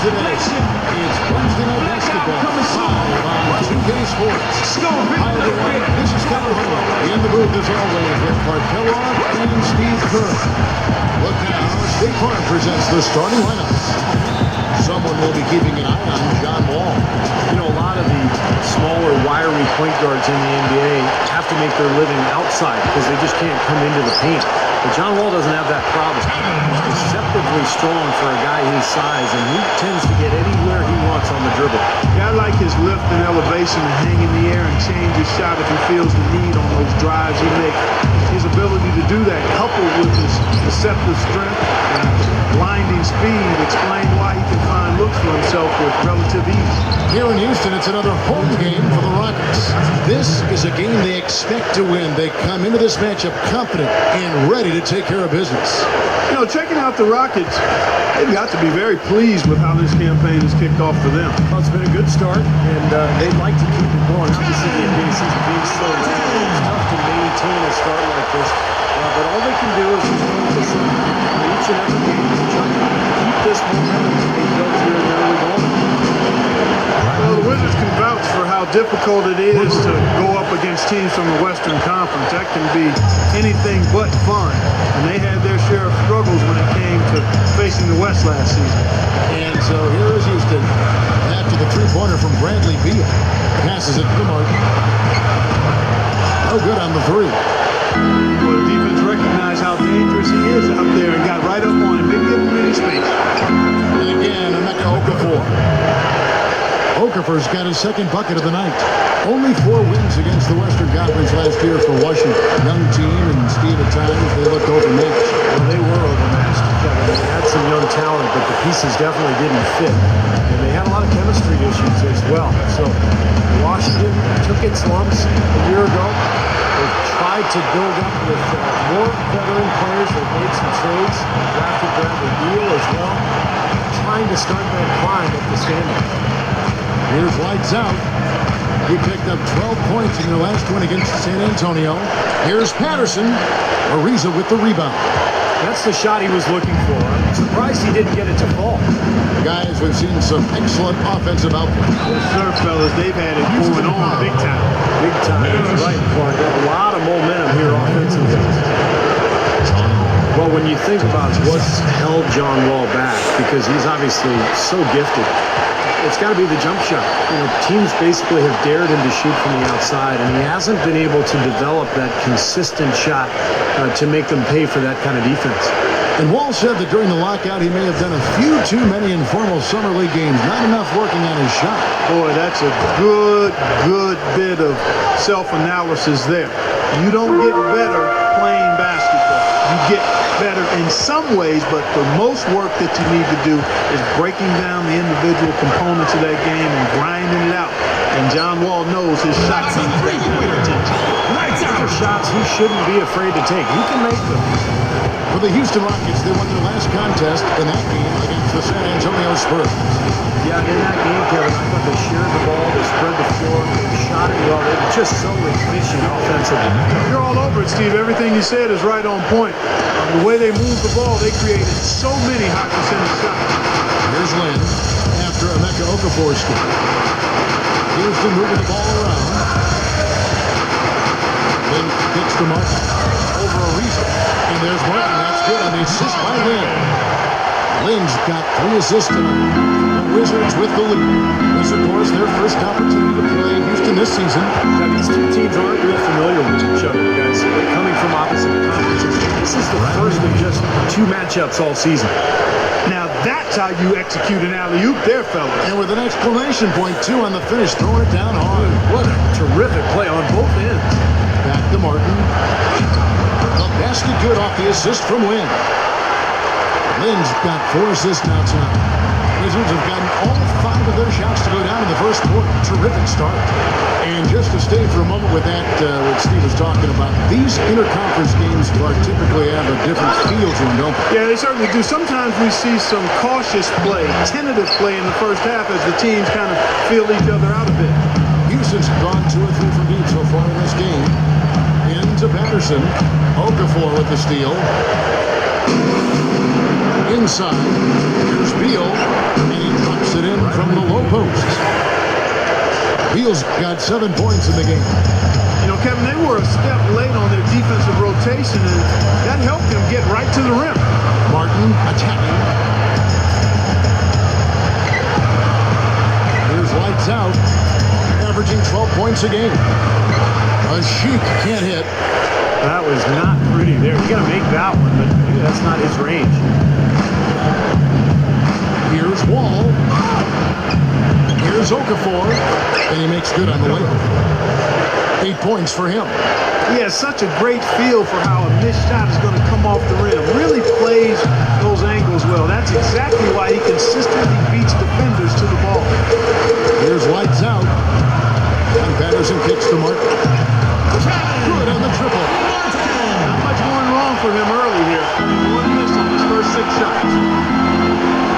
today. It's Wednesday Night Basketball, live on 2K Sports. Hi, everyone. This is Kevin Harlan. In the booth, as always, with Clark Kellogg and Steve Kerr. Look now, State Farm presents the starting lineups. Someone will be keeping an eye on John Wall. You know, a lot of the smaller, wiry point guards in the NBA have to make their living outside because they just can't come into the paint. But John Wall doesn't have that problem. He's deceptively strong for a guy his size, and he tends to get anywhere he wants on the dribble. Yeah, I like his lift and elevation and hang in the air and change his shot if he feels the need on those drives he makes. His ability to do that, coupled with his deceptive strength and blinding speed, explain why he can find looks for himself with relative ease. Here in Houston, it's another home game for the Rockets. This is a game they expect to win. They come into this matchup confident and ready to take care of business. You know, checking out the Rockets, they've got to be very pleased with how this campaign has kicked off for them. Well, it's been a good start, and they'd like to keep it going. Obviously, the NBA season being so long, it's tough to maintain a start like this. But all they can do is just focus on each and every game and try to keep this momentum that they built here in the early going. Well, the Wizards can vouch for how difficult it is to go up against teams from the Western Conference. That can be anything but fun. And they had their share of struggles when it came to facing the West last season. And so here is Houston after the three-pointer from Bradley Beal. Passes it to Martin. No good on the three. Well, the defense recognized how dangerous he is out there and got right up on him. Didn't give him any space. And again, Emeka Okafor. Okafor's got his second bucket of the night. Only 4 wins against the Western Conference last year for Washington. Young team, and Steve, at times they looked overmatched. Well, they were overmatched. They had some young talent, but the pieces definitely didn't fit. And they had a lot of chemistry issues as well. So Washington took its lumps a year ago. They tried to build up with more veteran players. They made some trades, drafted Bradley Beal as well, trying to start that climb up the standing. Here's lights out. He picked up 12 points in their last win against San Antonio. Here's Patterson. Ariza with the rebound. That's the shot he was looking for. I'm surprised he didn't get it to fall. Guys, we've seen some excellent offensive output. Those Surf fellas, they've had it going on big time. Big time. That's right, Clark. A lot of momentum here offensively. Well, when you think about what's held John Wall back, because he's obviously so gifted, it's got to be the jump shot. You know, teams basically have dared him to shoot from the outside, and he hasn't been able to develop that consistent shot to make them pay for that kind of defense. And Wall said that during the lockout, he may have done a few too many informal summer league games. Not enough working on his shot. Boy, that's a good bit of self-analysis there. You don't get better playing basketball. You get better in some ways, but the most work that you need to do is breaking down the individual components of that game and grinding it out. And John Wall knows his shots need great attention. These are shots he shouldn't be afraid to take. He can make them. For the Houston Rockets, they won their last contest in that game against the San Antonio Spurs. Yeah, in that game, Kevin, I thought they shared the ball, they spread the floor, they shot it well. They were just so efficient offensively. You're all over it, Steve. Everything you said is right on point. The way they moved the ball, they created so many high percentage shots. Here's Lynn after Emeka Okafor scored. Houston moving the ball around. Lynn kicks to Martin over Ariza. And there's Martin. That's good on the assist by Lynn. Lynn's got 3 assists tonight. The Wizards with the lead. This, of course, their first opportunity to play Houston this season. Now, these two teams aren't real familiar with each other, guys. They're coming from opposite conferences. This is the first of just 2 matchups all season. Now that's how you execute an alley-oop there, fellas. And with an exclamation point, too, on the finish, throwing it down hard. What a terrific play on both ends. Back to Martin. The basket good off the assist from Lynn. Lynn's got 4 assists now tonight. Wizards have gotten all 5 of their shots to go down in the first quarter. Terrific start. And just to stay for a moment with that, what Steve was talking about, these interconference games typically have a different feel to them, don't they? Yeah, they certainly do. Sometimes we see some cautious play, tentative play in the first half as the teams kind of feel each other out a bit. Houston's gone 2 or 3 from deep so far in this game. Into Patterson. Okafor with the steal. Inside. Here's Beal. And he Puts it in from the low post. Beal's got 7 points in the game. You know, Kevin, they were a step late on their defensive rotation, and that helped them get right to the rim. Martin attacking. Here's lights out. Averaging 12 points a game. A Sheik can't hit. That was not pretty there. You got to make that one, but maybe that's not his range. Here's Wall. Here's Okafor. And he makes good on the layup. 8 points for him. He has such a great feel for how a missed shot is going to come off the rim. Really plays those angles well. That's exactly why he consistently beats defenders to the ball. Here's lights out. And Patterson kicks to Martin. Good on the triple. Not much going wrong for him early here. One miss on his first 6 shots.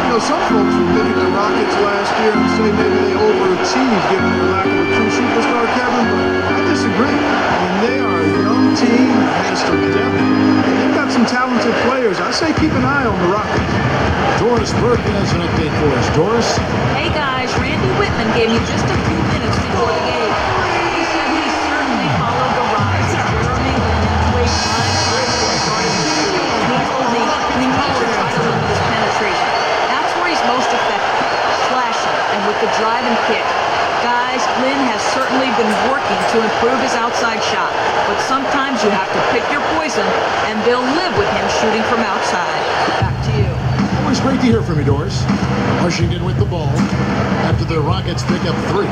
You know, some folks would look at the Rockets last year and say maybe they overachieved given their lack of a true superstar, Kevin, but I disagree. I mean, they are a young team, has some depth. They've got some talented players. I say keep an eye on the Rockets. Doris Burke has an update for us. Doris? Hey guys, Randy Whitman gave me just a few minutes before the game. He said he certainly followed the rise of Jeremy Lin's way time before starting the season. And he told me he needs to try to limit his penetration. That's where he's most effective, slashing and with the drive and kick. Guys, Lin has certainly been working to improve his outside shot, but sometimes you have to pick your poison, and they'll live with him shooting from outside. Back to you. Always great to hear from you, Doris. Washington with the ball after the Rockets pick up 3.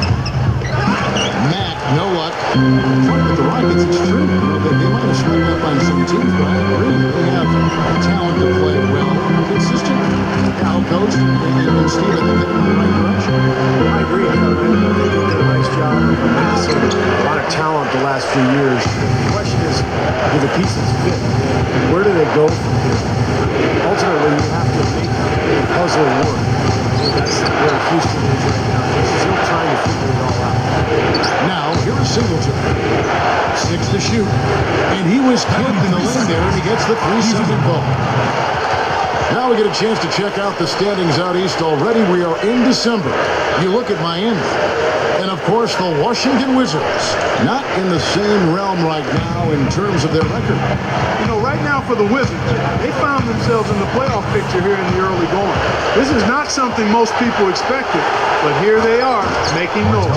Matt, no luck. With the Rockets, it's true. They might have struck up on some teams, but I agree. They have talent to play well, consistent, well-coached, and Steve, I think they're in the right direction. I agree. I think they did a nice job of amassing a lot of talent the last few years. The question is, do the pieces fit? Where do they go from here? Ultimately, you have to make the puzzle work. That's where Houston is right now. They're still trying to figure it all out. Now, here is Singleton. 6 to shoot. And he was clipped in the lane there, and he gets the 3-second ball. Now we get a chance to check out the standings out east already. We are in December. You look at Miami. And, of course, the Washington Wizards. Not in the same realm right now in terms of their record. You know, right now for the Wizards, they found themselves in the playoff picture here in the early going. This is not something most people expected, but here they are making noise.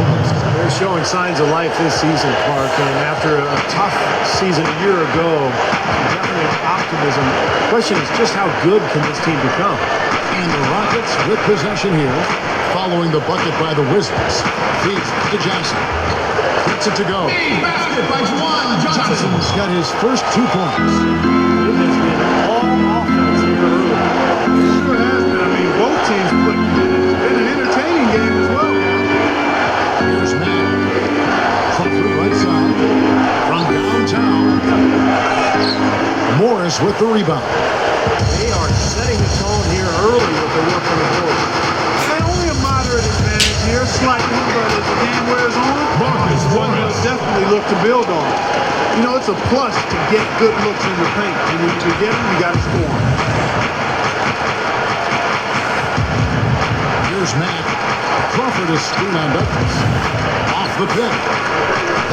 They're showing signs of life this season, Clark, and after a tough season a year ago, definitely optimism. The question is just how good can this team become? And the Rockets with possession here, following the bucket by the Wizards. Feeds to Johnson. Gets it to go. Basket by Juwan Johnson. Johnson's got his first 2 points. It has been all offense here early. It sure has been. I mean, both teams put it's been an entertaining game as well. Here's Matt. Crawford right side. From downtown. Morris with the rebound. They are setting the tone here early with the work on the board. They only a moderate advantage here, slightly, but as the game wears on, it's one they'll definitely look to build on. You know, it's a plus to get good looks in the paint, and when you get them, you got to score them. Here's Matt. Crawford is screen on Douglas. Off the pick.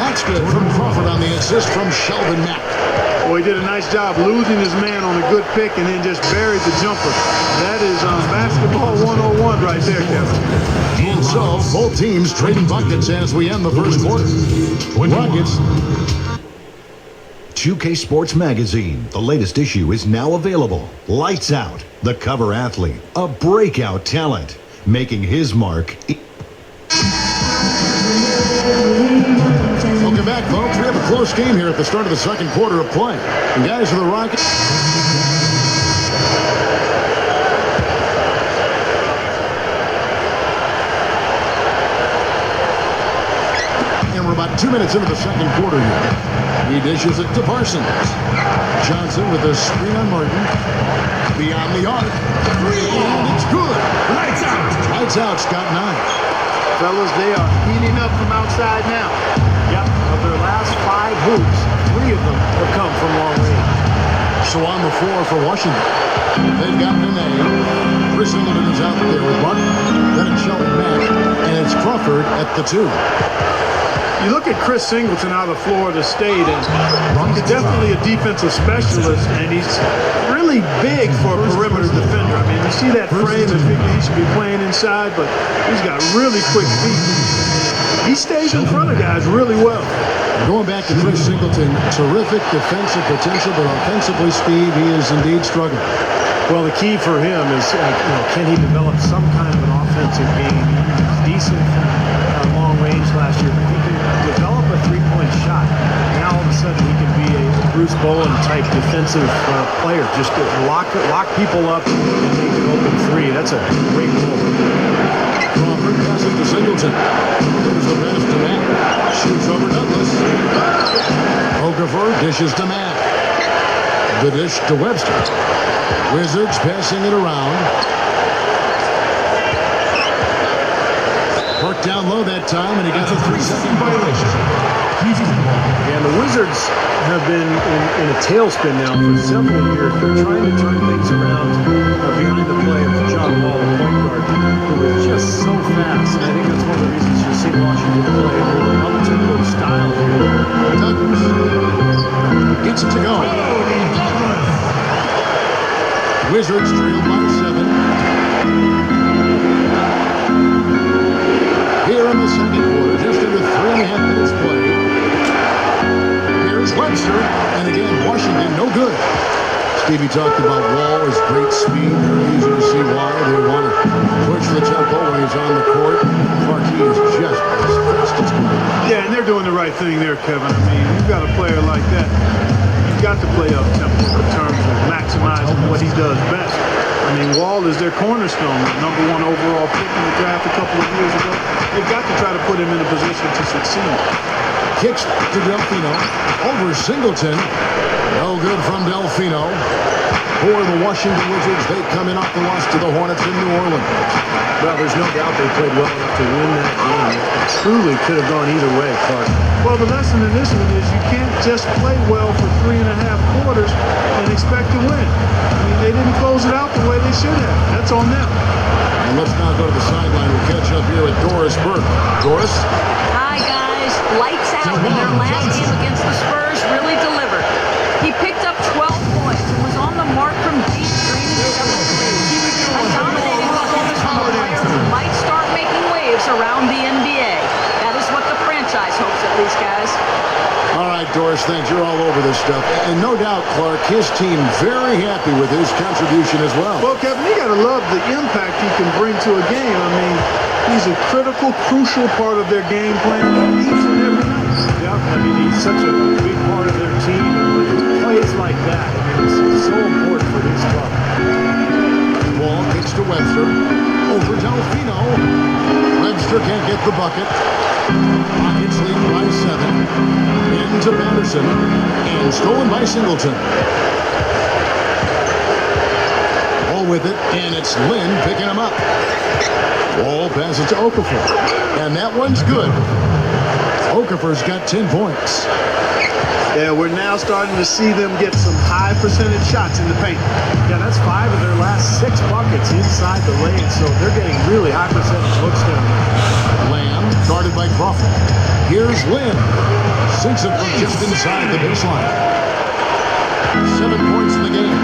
That's good from Crawford on the assist from Sheldon Mack. Boy, he did a nice job losing his man on a good pick and then just buried the jumper. That is basketball 101 right there, Kevin. And so, both teams trading buckets as we end the first quarter. Rockets. 2K Sports Magazine, the latest issue, is now available. Lights Out, the cover athlete, a breakout talent, making his mark. Welcome back, folks. We have a close game here at the start of the second quarter of play. And guys of the Rockets. And we're about 2 minutes into the second quarter here. He dishes it to Parsons. Johnson with a screen on Martin. Beyond the arc. And it's good. Lights out. Lights out, Scott 9. Fellas, they are heating up from outside now. Yep, of their last 5 hoops, 3 of them have come from long range. So on the floor for Washington. They've got Nene. Chris Singleton is out there with Martin. Then it's Shelton Mack. And it's Crawford at the 2. You look at Chris Singleton out of Florida State, and he's definitely a defensive specialist, and he's really big for a perimeter defender. I mean, you see that frame and figure he should be playing inside, but he's got really quick feet. He stays in front of guys really well. Going back to Chris Singleton, terrific defensive potential, but offensively, Steve, he is indeed struggling. Well, the key for him is, can he develop some kind of an offensive game? He was decent long range last year, but he can develop a three-point shot. Now, all of a sudden, he can be a Bruce Bowen-type defensive player. Just to lock people up and make an open three. That's a great goal. Crawford passes to Singleton. There's the pass to Mack. Shoots over Douglas. Okafor dishes to Mack. The dish to Webster. Wizards passing it around. Worked down low that time, and he got the 3-second violation. And the Wizards have been in a tailspin now for several years. They're trying to turn things around behind the play of John Wall, the point guard, who is just so fast. And I think that's one of the reasons you see Washington play a really up-tempo style here. Douglas gets it to go. Wizards trail by 7. Here in the second quarter, just under 3.5 minutes played. Here's Webster, and again, Washington no good. Stevie talked about Wall, his great speed. Very easy to see why they want to push the tempo when he's on the court. Clarkey is just as fast as can be. Yeah, and they're doing the right thing there, Kevin. I mean, you've got a player like that. You've got to play up tempo in terms of maximizing what he does best. I mean, Wall is their cornerstone, number 1 overall pick in the draft a couple of years ago. They've got to try to put him in a position to succeed. Kicks to Delfino. Over Singleton. No good from Delfino. For the Washington Wizards, they come in off the loss to the Hornets in New Orleans. Well, there's no doubt they played well enough to win that game. It truly could have gone either way, Clark. Well, the lesson in this one is you can't just play well for 3.5 quarters and expect to win. I mean, they didn't close it out the way they should have. That's on them. And let's now go to the sideline. We'll catch up here with Doris Burke. Doris? Hi, guys. Lights out in their last game against the Spurs really delivered. He picked up 12 points and was on the mark from deep, draining several threes. A dominating performance from a player who might start making waves around the NBA. That is what the franchise hopes, at least, guys. All right, Doris, thanks. You're all over this stuff. And no doubt, Clark, his team very happy with his contribution as well. Well, Kevin, you got to love the impact he can bring to a game. I mean, he's a critical, crucial part of their game plan each and every night. Yeah, I mean, he's such a big part of their team. And when he plays like that, I mean, it's so important for this club. Ball kicks to Webster. Over Delfino. Webster can't get the bucket. Rockets lead by 7. Into Patterson. And stolen by Singleton. Ball with it, and it's Lynn picking him up. Ball passes to Okafor. And that one's good. Okafor's got 10 points. Yeah, we're now starting to see them get some high percentage shots in the paint. Yeah, that's 5 of their last 6 buckets inside the lane, so they're getting really high percentage looks down there. Lamb guarded by Crawford. Here's Lynn. Sinks it from just inside the baseline. 7 points in the game.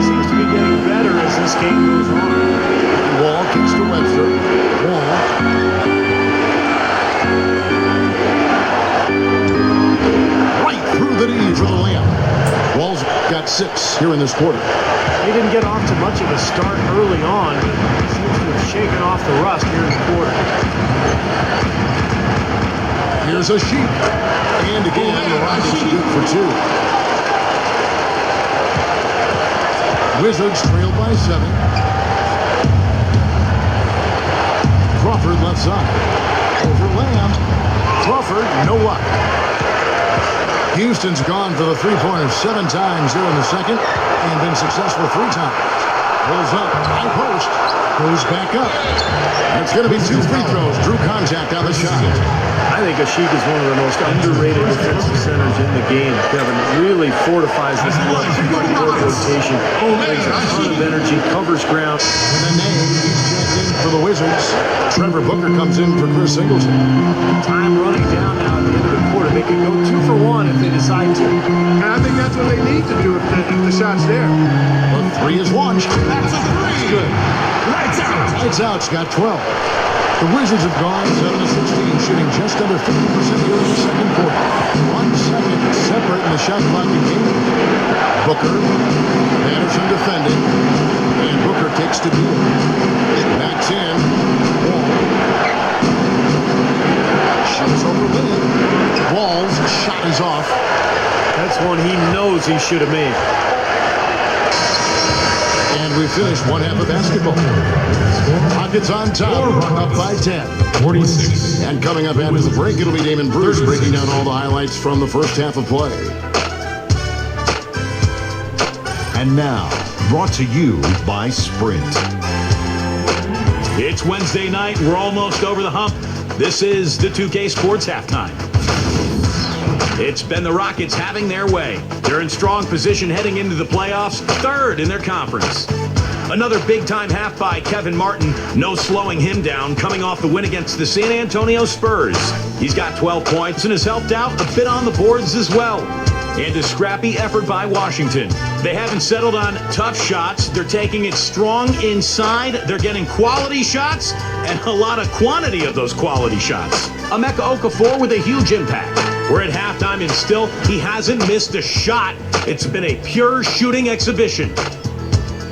Seems to be getting better as this game goes on. Wall kicks to Webster. Wall. Right through the knee for the layup. Wall's got 6 here in this quarter. They didn't get off to much of a start early on, but seems to have shaken off the rust here in the quarter. Here's a sheet. And again, the Rockets good for 2. Wizards trail by 7. Crawford left side. Over Lamb. Crawford, no luck. Houston's gone for the three-pointer 7 times there in the second and been successful 3 times. Pulls up, high post, goes back up. And it's going to be 2 free throws. Drew contact on the shot. I I think Asik is one of the most underrated defensive centers in the game, Kevin. It really fortifies this rotation. Brings a ton of energy, covers ground. And then he's checked in for the Wizards. Trevor Booker comes in for Chris Singleton. Time running down now at the end of the quarter. They could go 2 for 1 if they decide to. And I think that's what they need to do if the shot's there. The three is launched. That's a three. Good. Lights out. Lights out's got 12. The Wizards have gone 7-16, shooting just under 50% here in the second quarter. 1 second separate in the shot clock game. Booker, Anderson defending, and Booker takes the deal. Back 10. Wall. Shots over Lynn. Wall's shot is off. That's one he knows he should have made. And we finished one half of basketball. Rockets on top, up by 10. 46. And coming up after the break, it'll be Damon Bruce breaking down all the highlights from the first half of play. And now, brought to you by Sprint. It's Wednesday night. We're almost over the hump. This is the 2K Sports Halftime. It's been the Rockets having their way. They're in strong position heading into the playoffs, third in their conference. Another big-time half by Kevin Martin. No slowing him down, coming off the win against the San Antonio Spurs. He's got 12 points and has helped out a bit on the boards as well. And a scrappy effort by Washington. They haven't settled on tough shots. They're taking it strong inside. They're getting quality shots and a lot of quantity of those quality shots. Emeka Okafor with a huge impact. We're at halftime and still he hasn't missed a shot. It's been a pure shooting exhibition.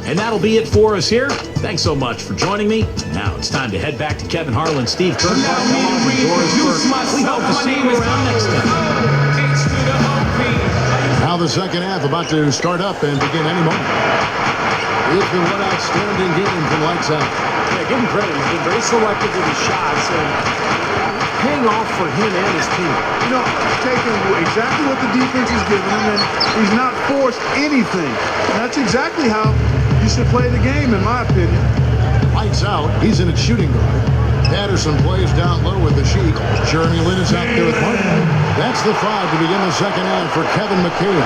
And that'll be it for us here. Thanks so much for joining me. Now it's time to head back to Kevin Harlan, Steve Kerr. Now me reintroduce myself. My name is next time. H to the OP. Now the second half about to start up and begin any moment. It's been one outstanding game from Lights Out. Yeah, give him credit. He's been very selective with his shots and paying off for him and his team. You know, taking exactly what the defense is giving him, and he's not forced anything. And that's exactly how you should play the game, in my opinion. Lights Out, he's in at shooting guard. Patterson plays down low with the Sheik. Jeremy Lin is out there with Martin. That's the 5 to begin the second half for Kevin McHale.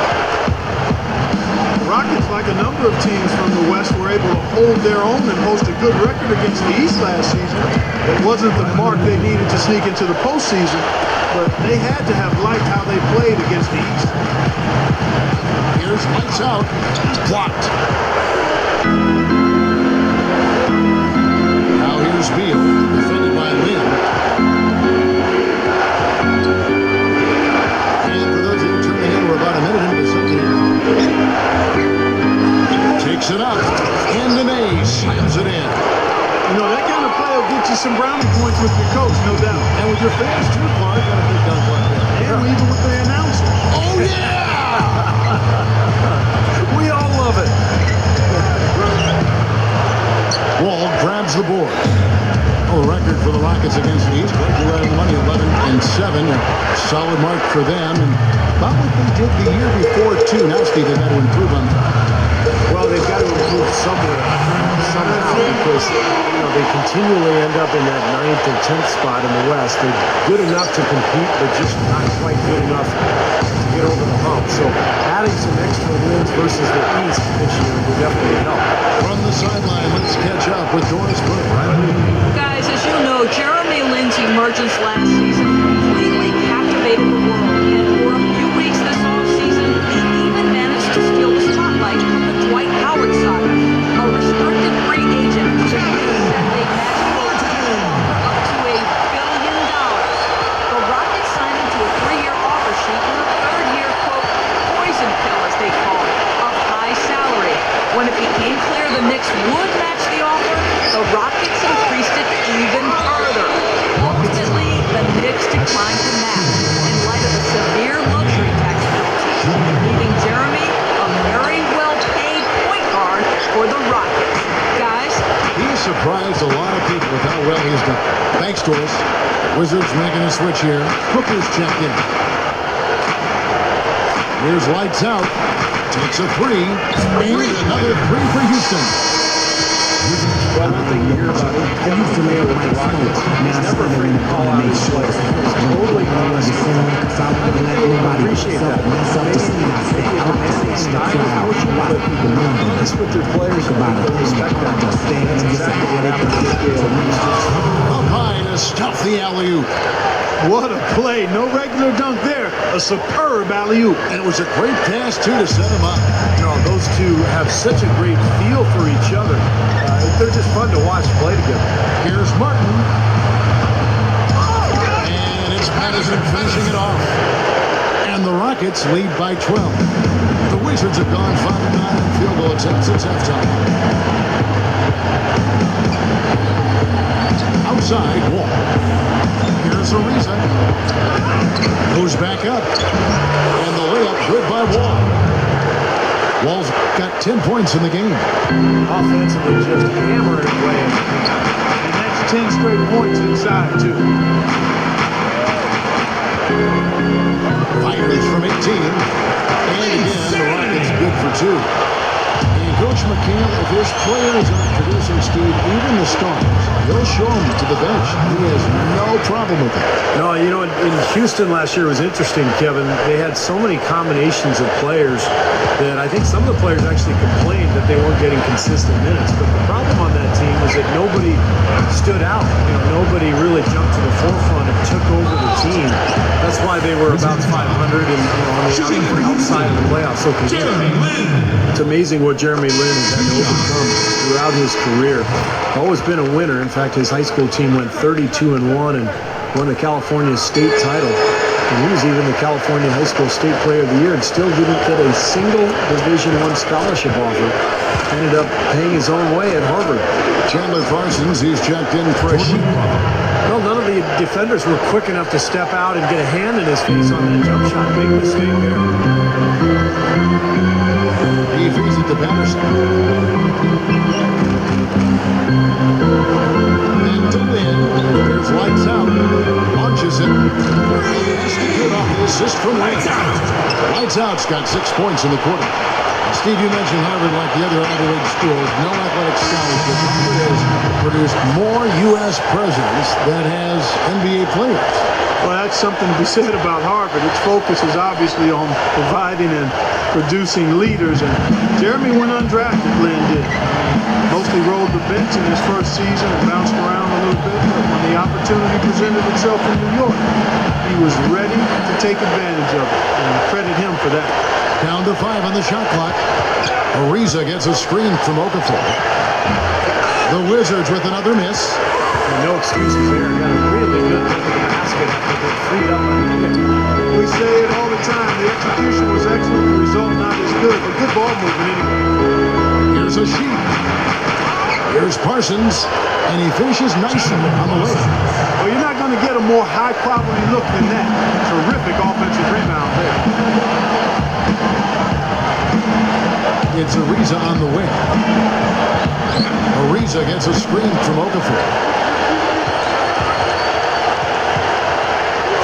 The Rockets, like a number of teams from the West, were able to hold their own and post a good record against the East last season. It wasn't the mark they needed to sneak into the postseason, but they had to have liked how they played against the East. Here's Lights Out. Blocked. Now here's Beal, defended by Lin. And for those of you tuning in, we're about a minute into the second half. Takes it up. Into Mays. Slams it in. You know, that kind of play will get you some brownie points with your coach, no doubt. And with your fans too, Clark. Got a big dunk like that. And even with the announcers. Oh, yeah! We all love it. Wall grabs the board. Oh, the record for the Rockets against the East. Right around the money, 11-7. A solid mark for them. And about what they did the year before, too. Now, Steve, they've got to improve on that. Well, they've got to improve somewhere, somehow, because they continually end up in that 9th and 10th spot in the West. They're good enough to compete, but just not quite good enough to get over the hump. So adding some extra wins versus the East this year will definitely help. From the sideline, let's catch up with Doris Burke. Guys, as you know, Jeremy Lin's emergence last season completely captivated the world. And for a few weeks this offseason, he even managed to steal the spotlight from the Dwight Howard saga, a restricted free agent who said they matched for up to $1 billion. The Rockets signed him to a 3-year offer sheet and a 3rd-year, quote, poison pill, as they call it, of high salary. When it became clear the Knicks would match the offer, the Rockets increased it even further. Ultimately, the Knicks declined to match in light of the severe luxury tax penalty, leaving Jeremy a very well-paid point guard for the Rockets. Guys, He's surprised a lot of people with how well he's done. Thanks, Doris. Wizards making a switch here. Hooker's checked in. Here's Lights Out. Takes a 3. And another 3 for Houston. Well, one thing you hear about it, he used to nail with the Rockets. He's never afraid to call out his player. He's totally That's what their players about it. Respect that. That's exactly what happened. Up high to stuff the alley-oop. What a play. No regular dunk there. A superb alley-oop. And it was a great pass, too, to set him up. You know, those two have such a great feel for each other. They're just fun to watch play together. Here's Martin. And it's Patterson finishing it off. And the Rockets lead by 12. The Wizards have gone 5-9 in field goal attempts since halftime. Outside, Wall. Here's Ariza. Goes back up. And the layup good by Wall. Wall's got 10 points in the game. Offensively, just hammering away. And that's 10 straight points inside, too. Fires from 18. And again, the Rockets good for 2. And Coach McCann, if his players aren't producing, Steve, even the stars, he'll show them to the bench. He has no problem with it. No, you know, in Houston last year was interesting, Kevin. They had so many combinations of players that I think some of the players actually complained that they weren't getting consistent minutes. But the problem on that team was that nobody stood out. You know, nobody really jumped to the forefront and took over the team. That's why they were about 500 and on the outside of the playoffs. So it's amazing what Jeremy Lin has had to overcome throughout his career. Always been a winner. In fact, his high school team went 32-1 and won the California state title. And he was even the California High School State Player of the Year and still didn't get a single Division I scholarship offer. Ended up paying his own way at Harvard. Chandler Parsons, he's checked in for a sheet. Well, none of the defenders were quick enough to step out and get a hand in his face on that jump shot. Big mistake there. He feeds it to Patterson. And to Lynn. Here's lights out. Launches it. Has to get off the assist from Lights Out. Lights Out's got 6 points in the quarter. Steve, you mentioned Harvard, like the other Ivy League schools, no athletic scholarship. Harvard has produced more U.S. presidents than has NBA players. Well, that's something to be said about Harvard. Its focus is obviously on providing and producing leaders. And Jeremy went undrafted, Lynn did. Mostly rolled the bench in his first season and bounced around a little bit. But when the opportunity presented itself in New York, he was ready to take advantage of it. And credit him for that. Down to 5 on the shot clock. Ariza gets a screen from Okafor. The Wizards with another miss. And no excuses there. Got a really good look at the basket. But freed up on the kick. We say it all the time. The execution was excellent. The result not as good. But good ball movement anyway. Here's a sheet. Here's Parsons. And he finishes nicely on the way. Well, you're not going to get a more high-probability look than that. Terrific offensive rebound there. It's Ariza on the wing. Ariza gets a screen from Okafor.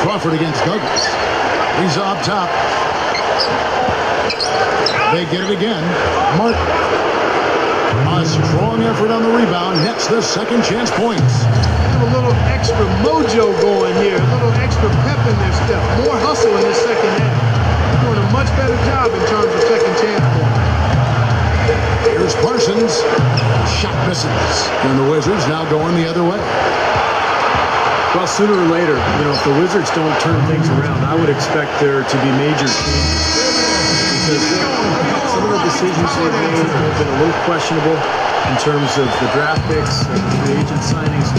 Crawford against Douglas. Ariza up top. They get it again. Martin. A strong effort on the rebound. Nets their second chance points. Have a little extra mojo going here. A little extra pep in their step. More hustle in the second half. Doing a much better job in terms of second chance points. Here's Parsons. Shot misses. And the Wizards now going the other way. Well, sooner or later, you know, if the Wizards don't turn things around, I would expect there to be major changes. Because some of the decisions they've made have been a little questionable in terms of the draft picks and the agent signings.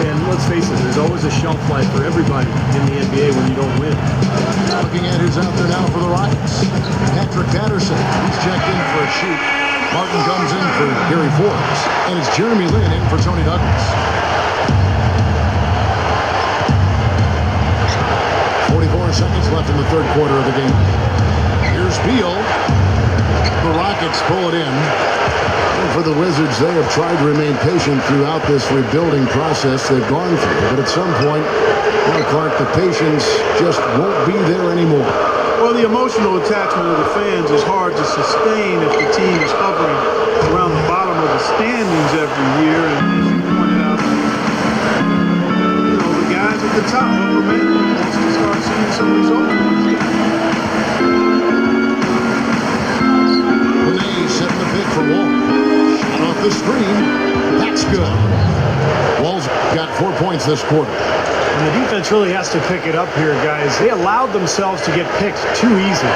And let's face it, there's always a shelf life for everybody in the NBA when you don't win. Looking at who's out there now for the Rockets. Patrick Patterson. He's checked in for a shoot. Martin comes in for Gary Forbes. And it's Jeremy Lin in for Tony Douglas. 44 seconds left in the third quarter of the game. Here's Beal. The Rockets pull it in. And for the Wizards, they have tried to remain patient throughout this rebuilding process they've gone through. But at some point, you know, Clark, the patience just won't be there anymore. Well, the emotional attachment of the fans is hard to sustain if the team is hovering around the bottom of the standings every year. And as you pointed out, you know, the guys at the top of the man wants to start seeing some results. Renee setting the pick for Wall. 4 points this quarter. And the defense really has to pick it up here, guys. They allowed themselves to get picked too easy.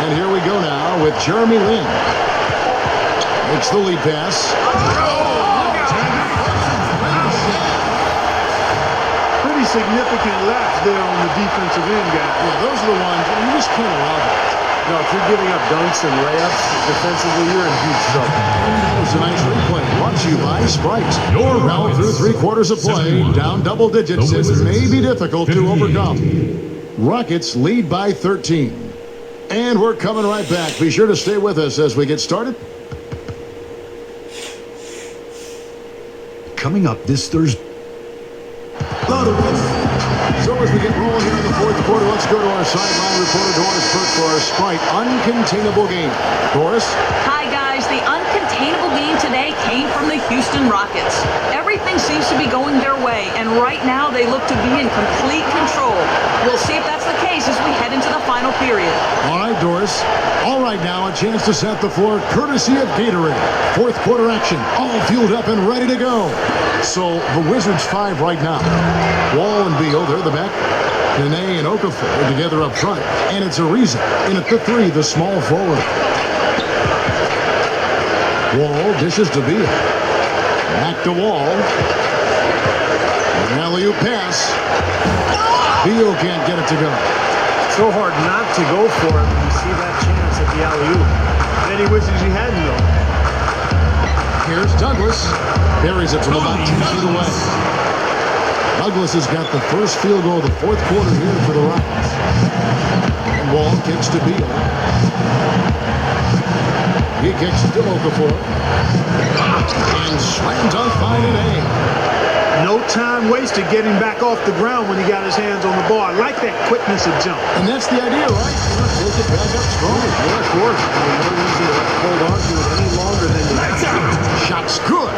And here we go now with Jeremy Lin. Makes the lead pass. Pretty significant laps there on the defensive end, guys. Yeah, those are the ones, you just can't allow that. No, if you're giving up dunks and layups defensively, you're in huge trouble. That was a nice replay. Brought to you by Sprite. Now through 3 quarters of play, down double digits. It may be difficult to overcome. Rockets lead by 13. And we're coming right back. Be sure to stay with us as we get started. Coming up this Thursday. So as we get rolling here in the 4th quarter, let's go to our sideline reporter, Doris Burke, for our Sprite Uncontainable game. Doris? Hi, guys. The uncontainable game today came from the Houston Rockets. Everything seems to be going their way, and right now they look to be in complete control. We'll see if that's the case as we head into the final period. All right, Doris. All right, now a chance to set the floor courtesy of Gatorade. 4th quarter action, all fueled up and ready to go. So the Wizards 5 right now. Wall and Beal, they're the back. Nene and Okafor are together up front. And it's Ariza in at the 3, the small forward. Wall dishes to Beal. Back to Wall. An alley-oop pass. Beal can't get it to go. So hard not to go for it when you see that chance at the alley-oop. And he wishes he hadn't, though. Here's Douglas. Buries it from about 2 feet away. Douglas has got the first field goal of the 4th quarter here for the Rockets. And Wall kicks to Beal. He kicks to Okafor. And slam dunk by Nene. No time wasted getting back off the ground when he got his hands on the ball. I like that quickness of jump. And that's the idea, right? Take it back up strong. Yeah, of course. I mean, no reason to hold on to it any longer than you have to. Shot's good.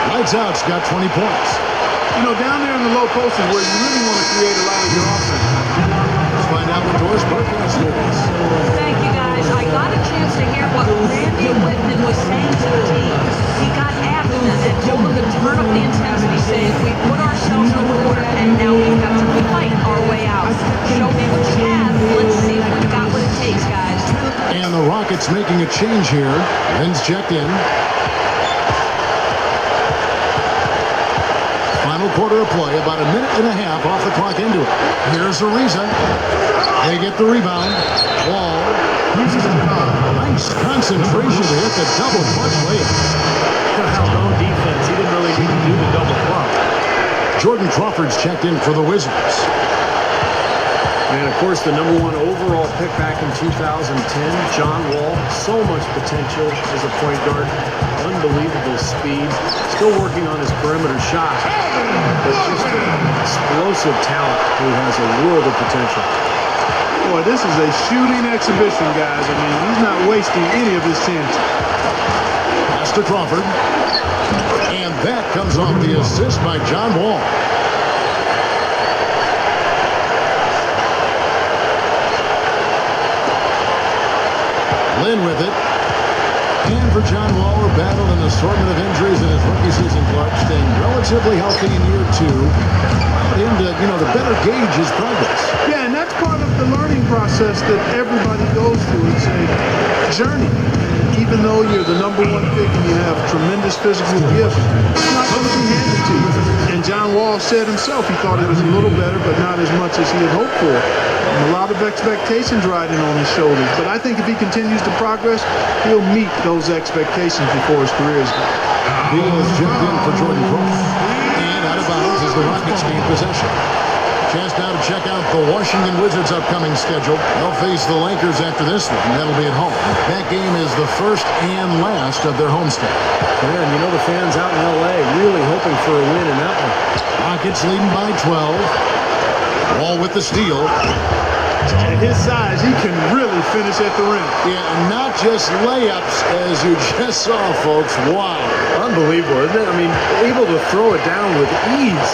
Lights out's got 20 points. You know, down there in the low post is where you really want to create a lot of your offense. Let's find out what Doris Burke has for us. Thank you, guys. I got a chance to hear what Randy Whitman was saying to the team. He got after them and told them to turn up the intensity, saying we put ourselves in the corner and now we've got to fight our way out. Show me what you have. Let's see if we've got what it takes, guys. And the Rockets making a change here. Lynn's checked in. Final quarter of play, about a minute and a half off the clock into it. Here's Ariza. They get the rebound. Wall. Nice concentration to hit the double clutch layup. Zone defense. He didn't really need to do the double club. Jordan Crawford's checked in for the Wizards. And, of course, the #1 overall pick back in 2010, John Wall. So much potential as a point guard. Unbelievable speed. Still working on his perimeter shot. But just an explosive talent who has a world of potential. Boy, this is a shooting exhibition, guys. I mean, he's not wasting any of his chances. Pass to Crawford. And that comes off the assist by John Wall. Lynn with it. And for John Wall, who battled an assortment of injuries in his rookie season clutch, staying relatively healthy in year 2. And, to better gauge his progress. Yeah, and that's part of the learning process that everybody goes through. It's a journey. Even though you're the #1 pick and you have tremendous physical gifts, it's not going to be handed to you. And John Wall said himself he thought he was a little better, but not as much as he had hoped for. And a lot of expectations riding on his shoulders. But I think if he continues to progress, he'll meet those expectations before his career is done. Beal is chipped in for Jordan Crawford. And out of bounds as the Rockets gain possession. Chance now to check out the Washington Wizards' upcoming schedule. They'll face the Lakers after this one. That'll be at home. That game is the first and last of their homestand. Yeah, and you know the fans out in L.A. really hoping for a win in that one. Rockets leading by 12. Wall with the steal. At his size, he can really finish at the rim. Yeah, and not just layups, as you just saw, folks. Wow. Unbelievable, isn't it? I mean, able to throw it down with ease.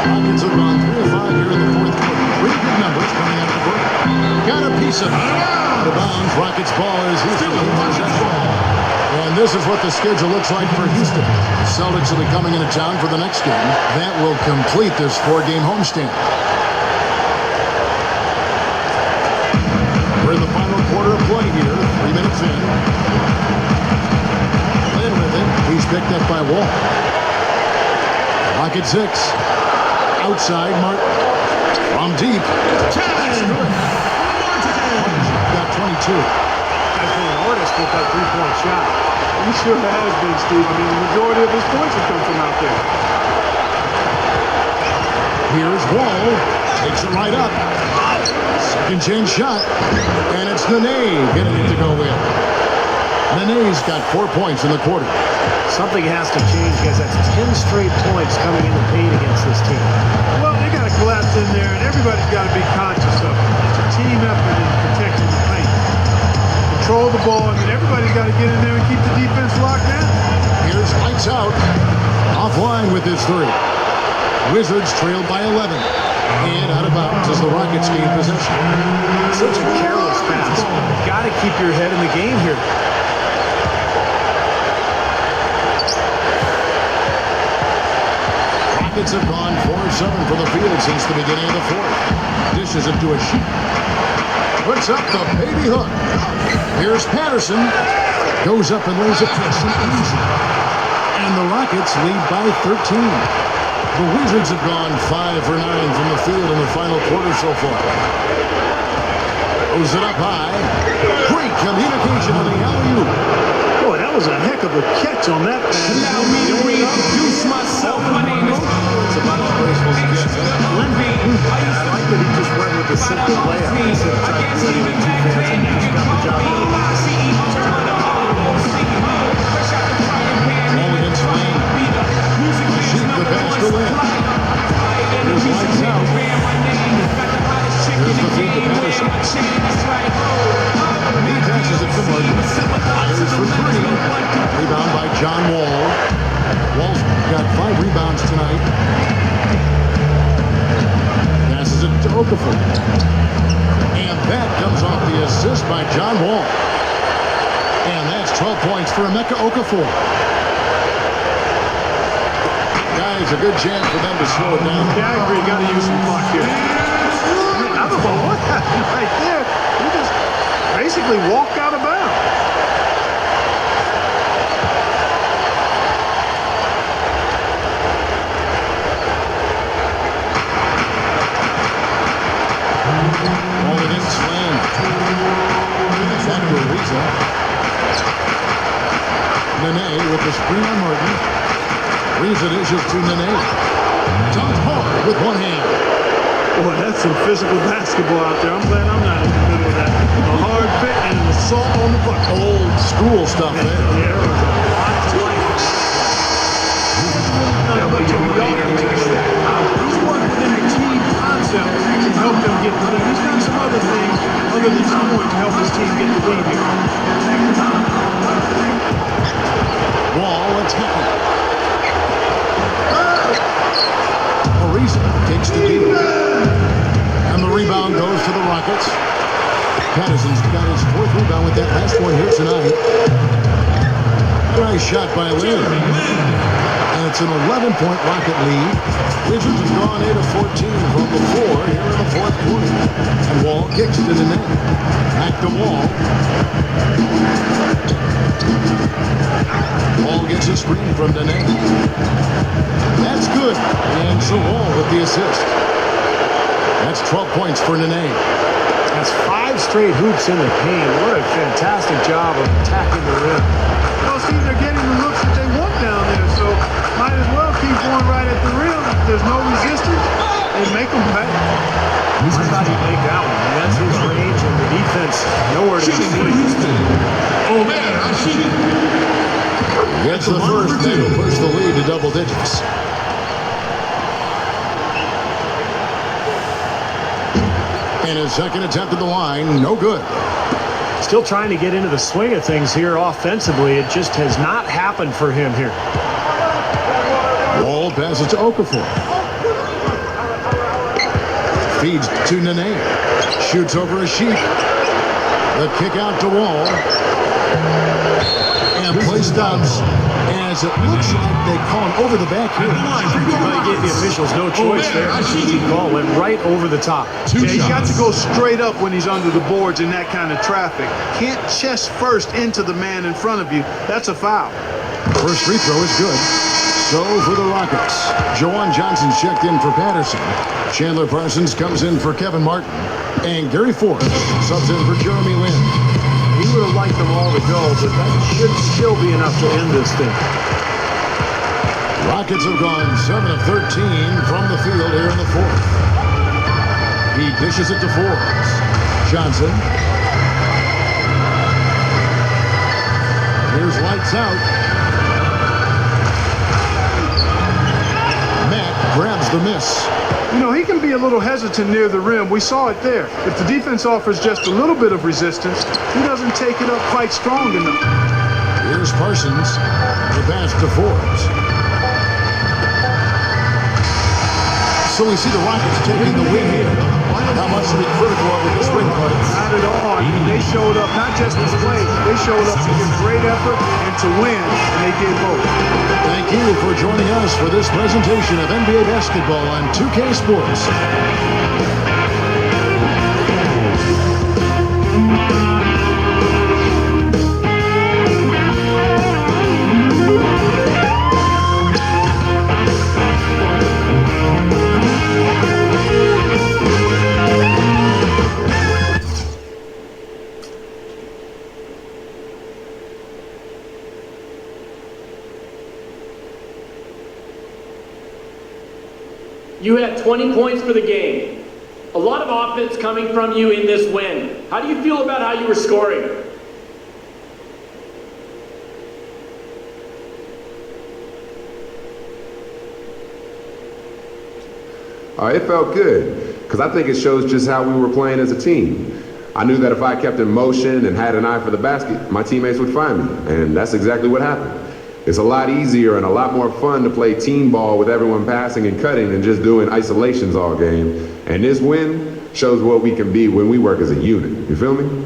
Rockets have gone 3 of 5 here in the 4th quarter. Pretty good numbers coming out of the break. Got a piece of it. Out of bounds. Rockets ball is Houston in possession. And this is what the schedule looks like for Houston. The Celtics will be coming into town for the next game. That will complete this 4-game homestand. We're in the final quarter of play here. 3 minutes in. Lynn with it. He's picked up by Wall. Rocket 6. Outside, Martin. From deep. Got 22. Has been an artist with that three-point shot. He sure has been, Steve. I mean, the majority of his points have come from out there. Here's Wall. Takes it right up. Second chance shot. And it's Nene getting it to go in. Nene's got 4 points in the quarter. Something has to change, guys. That's 10 straight points coming in the paint against this team. Well, they got to collapse in there, and everybody's got to be conscious of it. It's a team effort in protecting the paint. Control the ball, and then everybody's got to get in there and keep the defense locked down. Here's Lights Out. Offline with his 3. Wizards trailed by 11. And out of bounds as the Rockets gain possession. Such a careless pass. Got to keep your head in the game here. Rockets have gone 4-7 from the field since the beginning of the 4th. Dishes it to a sheet. Puts up the baby hook. Here's Patterson. Goes up and lays a kiss and easy. And the Rockets lead by 13. The Wizards have gone 5 for 9 from the field in the final quarter so far. Throws it up high. Great communication on the alley-oop. Boy, that was a heck of a catch on that pass. Allow me to reintroduce myself. My name is It's about as graceful as it gets. I like that he just went with the simple layup instead of trying to put it in defense, and he just got the job done. Ball against Lane. Sheep the pass to Lynn. Here's Lights Out. Here's the feed to Patterson. He passes it to Martin. Fires for 3. Rebound by John Wall. Wall's got 5 rebounds tonight. Passes it to Okafor. And that comes off the assist by John Wall. And that's 12 points for Emeka Okafor. Guys, a good chance for them to slow it down. Yeah, I agree. Got to use some clock here. I don't know what happened right there. He just basically walked out of bounds. Ball against Lane. Back to Ariza. Nene with the screen on Martin. Ariza dishes to Nene. Dunked hard with one hand. Boy, that's some physical basketball out there. I'm glad I'm not in the middle of that. A hard fit and an assault on the bucket. Old school stuff there. Yeah, it was a lot to like. He's worked within the team concept to help them get the lead. He's done some other things other than scoring to help his team get the lead here. Wall attacking. Ariza takes the lead. And the rebound goes to the Rockets. Patterson's got his 4th rebound with that last one here tonight. Nice shot by Lynn. And it's an 11-point Rocket lead. Wizards have gone 8 of 14 from the 4 here in the 4th quarter. And Wall kicks to the net. Back to Wall. Wall gets a screen from Nene. That's good. And so Wall with the assist. That's 12 points for Nene. That's 5 straight hoops in the paint. What a fantastic job of attacking the rim. Well, Steve, they're getting the looks that they want down there, so might as well keep going right at the rim. If there's no resistance, they make them pay. I thought he'd make that one. I mean, that's his range, and the defense nowhere to be seen. Oh man, I see it. Gets the first, that'll push the lead to double digits. And his second attempt at the line, no good. Still trying to get into the swing of things here offensively. It just has not happened for him here. Wall passes to Okafor. Feeds to Nene. Shoots over a sheet. The kick out to Wall. And play stops as it looks like they call him over the back here. Well, he gave the officials no choice there. Easy call, went right over the top. Yeah, he's got to go straight up when he's under the boards in that kind of traffic. Can't chest first into the man in front of you. That's a foul. First free throw is good. So for the Rockets, Jawan Johnson's checked in for Patterson. Chandler Parsons comes in for Kevin Martin. And Gary Ford subs in for Jeremy Lin. He would have liked them all to go, but that should still be enough to end this thing. Rockets have gone 7 of 13 from the field here in the fourth. He dishes it to Forbes. Johnson. Here's lights out. Matt grabs the miss. You know, he can be a little hesitant near the rim. We saw it there. If the defense offers just a little bit of resistance, he doesn't take it up quite strong enough. Here's Parsons. The pass to Forbes. So we see the Rockets taking the win here. How much to be critical of with this win, Carter? Not at all. I mean, they showed up not just to play, they showed up to give great effort and to win, and they did both. Thank you for joining us for this presentation of NBA basketball on 2K Sports. You had 20 points for the game. A lot of offense coming from you in this win. How do you feel about how you were scoring? It felt good, because I think it shows just how we were playing as a team. I knew that if I kept in motion and had an eye for the basket, my teammates would find me, and that's exactly what happened. It's a lot easier and a lot more fun to play team ball with everyone passing and cutting than just doing isolations all game. And this win shows what we can be when we work as a unit. You feel me?